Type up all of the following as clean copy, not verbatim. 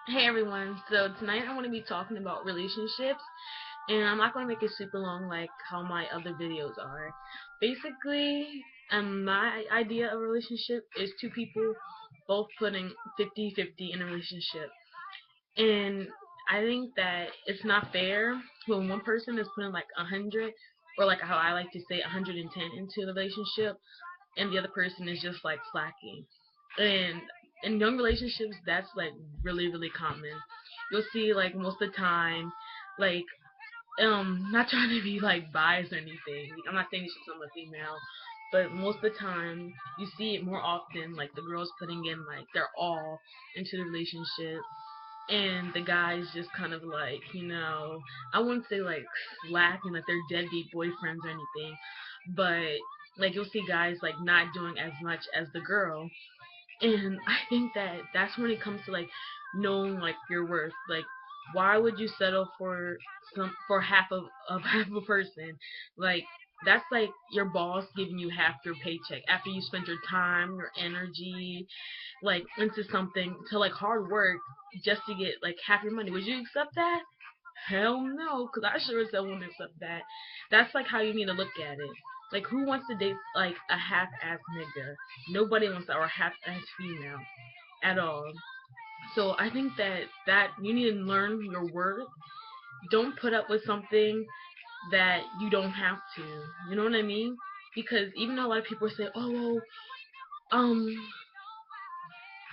Hey everyone, so tonight I'm going to be talking about relationships, and I'm not going to make it super long like how my other videos are. Basically, my idea of a relationship is two people both putting 50-50 in a relationship. And I think that it's not fair when one person is putting like 100, or like how I like to say 110 into the relationship, and the other person is just like slacking. And in young relationships, that's like really common. You'll see like most of the time, like not trying to be like biased or anything. I'm not saying it's just I'm a female, but most of the time you see it more often. Like the girls putting in like their all into the relationship, and the guys just kind of like, I wouldn't say like slacking, like they're deadbeat boyfriends or anything, but like you'll see guys like not doing as much as the girl. And I think that that's when it comes to like knowing like your worth. Like, why would you settle for half of half of a person? Like, that's like your boss giving you half your paycheck after you spend your time, your energy, like into something, to like hard work just to get like half your money. Would you accept that? Hell no, because I sure as hell wouldn't accept that. That's like how you need to look at it. Like, who wants to date like a half-ass nigga? Nobody wants that, or a half-ass female at all. So I think that you need to learn your worth. Don't put up with something that you don't have to. You know what I mean? Because even though a lot of people say, "Oh, well,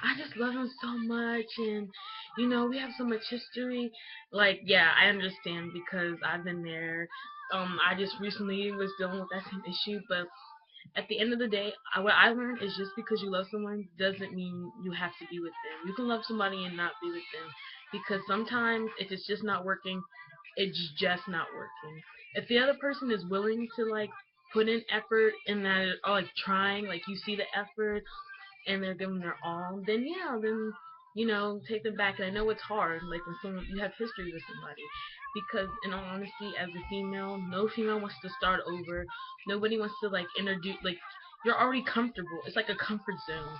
I just love him so much, and we have so much history." Like, yeah, I understand because I've been there. I just recently was dealing with that same issue, but at the end of the day, what I learned is just because you love someone doesn't mean you have to be with them. You can love somebody and not be with them, because sometimes if it's just not working, it's just not working. If the other person is willing to like put in effort and that, or like trying, like you see the effort and they're giving their all, then yeah, then take them back. And I know it's hard, like when someone you have history with somebody, because in all honesty, as a female, no female wants to start over. Nobody wants to like introduce, like, you're already comfortable. It's like a comfort zone.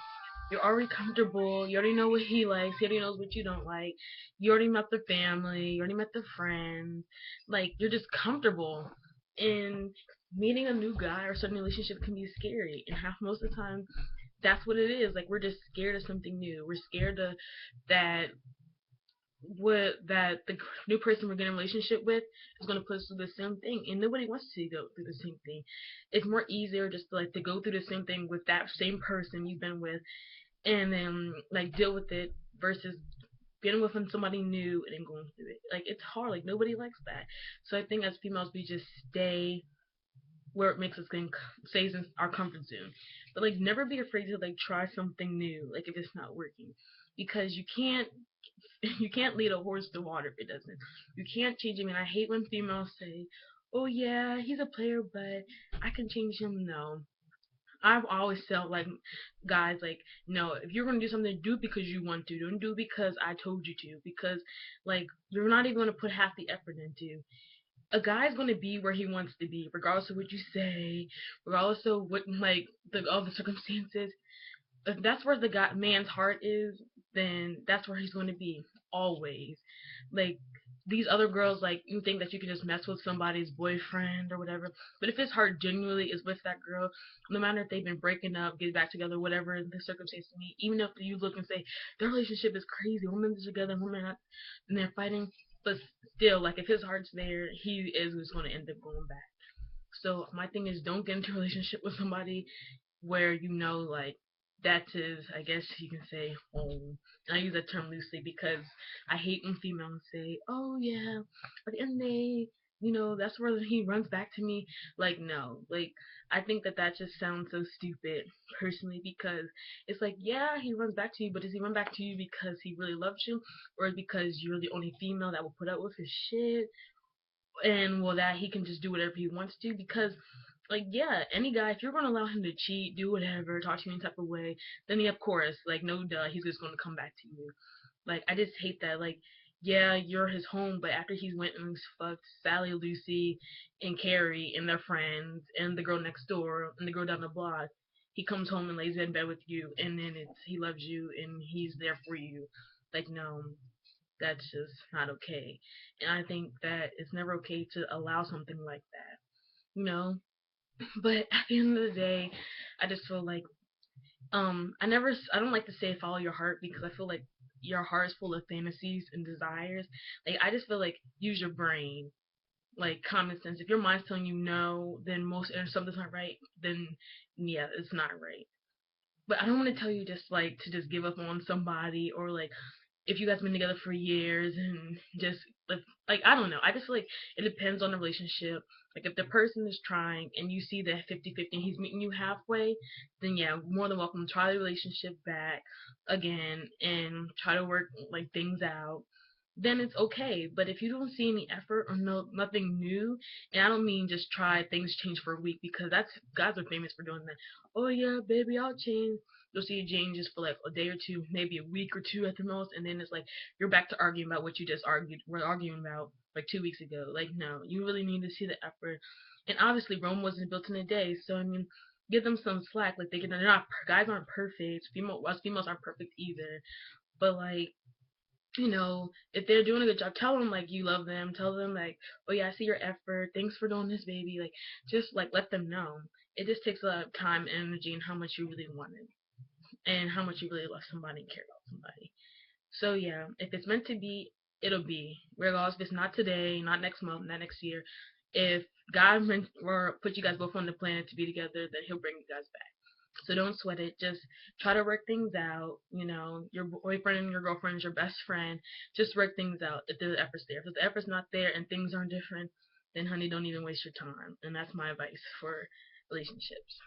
You're already comfortable. You already know what he likes. He already knows what you don't like. You already met the family. You already met the friends. Like, you're just comfortable. And meeting a new guy or starting a relationship can be scary. And half most of the time, that's what it is. Like, we're just scared of something new. We're scared of that that the new person we're getting a relationship with is going to put us through the same thing, and nobody wants to go through the same thing. It's more easier just to like to go through the same thing with that same person you've been with, and then like deal with it, versus getting with somebody new and then going through it. Like, it's hard. Like, nobody likes that. So I think as females we just stay where it makes us think, stays in our comfort zone. But like, never be afraid to like try something new. Like, if it's not working, because you can't you can't lead a horse to water if it doesn't. You can't change him. And I hate when females say, "Oh yeah, he's a player, but I can change him." No, I've always felt like guys, like, no, if you're gonna do something, do it because you want to. Don't do it because I told you to. Because like, you're not even gonna put half the effort into. A guy's gonna be where he wants to be, regardless of what you say, regardless of what like all the circumstances. If that's where the guy man's heart is, then that's where he's gonna be always. Like, these other girls, like, you think that you can just mess with somebody's boyfriend or whatever, but if his heart genuinely is with that girl, no matter if they've been breaking up, get back together, whatever the circumstance may be, even if you look and say their relationship is crazy, women are together, women are not, and they're fighting, but still, like, if his heart's there, he is just gonna end up going back. So my thing is, don't get into a relationship with somebody where like that's his, I guess you can say, home. And I use that term loosely because I hate when females say, "Oh yeah, at the end of the day, that's where he runs back to me." Like, no, like, I think that just sounds so stupid personally, because it's like, yeah, he runs back to you, but does he run back to you because he really loves you, or because you're the only female that will put up with his shit, and well, that he can just do whatever he wants to? Because like, yeah, any guy, if you're gonna allow him to cheat, do whatever, talk to you in type of way, then yeah, of course, like, no duh, he's just gonna come back to you. Like, I just hate that. Like, yeah, you're his home, but after he's went and fucked Sally, Lucy, and Carrie and their friends and the girl next door and the girl down the block, he comes home and lays in bed with you, and then it's he loves you and he's there for you. Like, no. that's just not okay. And I think that it's never okay to allow something like that, you know. But at the end of the day, I just feel like I don't like to say follow your heart, because I feel like your heart is full of fantasies and desires. Like, I just feel like use your brain, like common sense. If your mind's telling you no, then most and something's not right, then yeah, it's not right. But I don't want to tell you just like to just give up on somebody, or like if you guys been together for years and just like I don't know. I just feel like it depends on the relationship. Like if the person is trying and you see that 50-50 and he's meeting you halfway, then yeah, more than welcome to try the relationship back again and try to work like things out. Then it's okay. But if you don't see any effort or nothing new, and I don't mean just try things change for a week, because that's guys are famous for doing that. Oh yeah, baby, I'll change. You'll see it change just for like a day or two, maybe a week or two at the most, and then it's like you're back to arguing about what you just were arguing about like 2 weeks ago. Like no, you really need to see the effort. And obviously Rome wasn't built in a day, so I mean, give them some slack. Like they're not guys aren't perfect. Us females aren't perfect either. But like, if they're doing a good job, tell them like you love them. Tell them like, oh yeah, I see your effort. Thanks for doing this, baby. Like, just like let them know. It just takes a lot of time and energy and how much you really want it and how much you really love somebody and care about somebody. So yeah, if it's meant to be, it'll be. Regardless if it's not today, not next month, not next year. If God meant or put you guys both on the planet to be together, then He'll bring you guys back. So don't sweat it. Just try to work things out. Your boyfriend and your girlfriend is your best friend. Just work things out if the effort's there. If the effort's not there and things aren't different, then honey, don't even waste your time. And that's my advice for relationships.